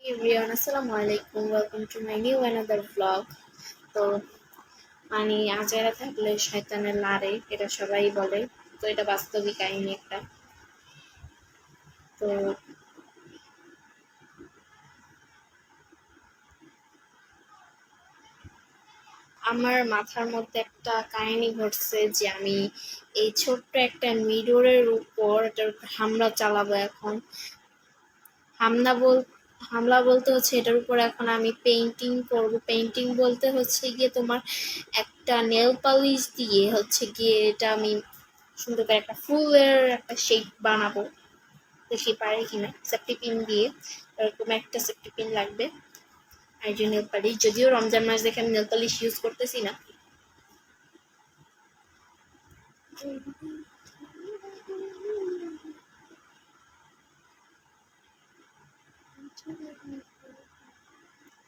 Everyone, Assalamu alaikum. Welcome to my new another vlog. তো আজেরা থাকলে শয়তানের লারে, এটা সবাই বলে। তো এটা বাস্তবিক কাহিনী একটা। তো আমার মাথার মধ্যে একটা কাহিনী ঘটছে যে আমি এই ছোট্ট একটা মিররের উপর এটার হামলা চালাবো এখন। হামলা বল হামলা বলতে হচ্ছে এটার উপর এখন আমি পেইন্টিং করব। পেইন্টিং বলতে হচ্ছে গিয়ে তোমার একটা নেল পালিশ দিয়ে হচ্ছে গিয়ে এটা আমি সুন্দর করে একটা ফুলের একটা শেপ বানাবো। দেখি পারে কিনা। সেফটি পিন দিয়ে এরকম একটা সেফটি পিন লাগবে। আর যে নেল পালিশ, যদিও রমজান মাস দেখে আমি নেল পালিশ ইউজ করতেছি না।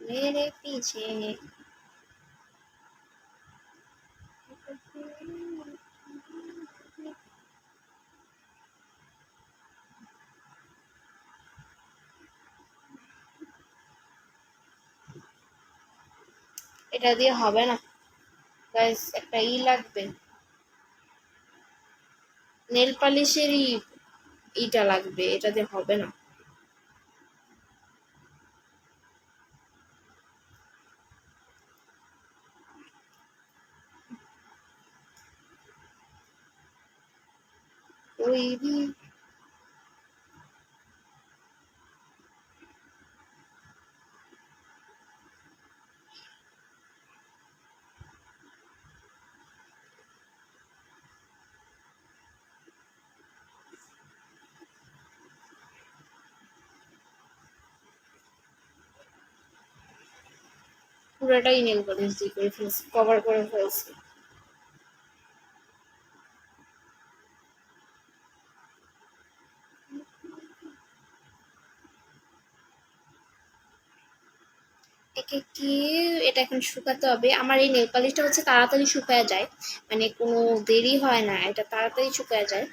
मेरे पीछे এটা দিয়ে হবে না গাইস, একটা লাগবে, নেল পালিশেরই ইটা লাগবে, এটা দিয়ে হবে না। ওই পুরোটাই নেল পালিশ দিয়ে করে ফেলছি, কভার করে ফেলছি। একে কি এটা এখন শুকাতে হবে। আমার এই নেল পালিশটা হচ্ছে তাড়াতাড়ি শুকায় যায়, মানে কোনো দেরি হয় না, এটা তাড়াতাড়ি শুকায় যায়,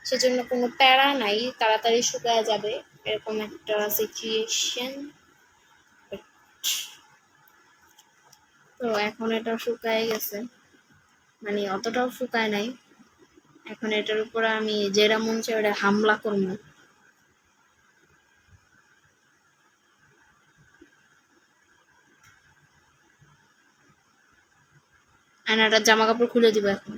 সেজন্য কোনো প্যারা নাই, তাড়াতাড়ি শুকায় যাবে এরকম একটা সিচুয়েশন। তো এখন এটা শুকায় গেছে, মানে অতটাও শুকায় নাই। এখন এটার উপর আমি যেটা মন চাই ওটা হামলা করবো। আয়নাটার জামা কাপড় খুলে দিব এখন।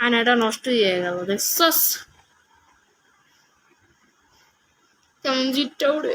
আয়নাটা নষ্ট হয়ে গেল, দেখছস কেমন জিটটা উড়ে।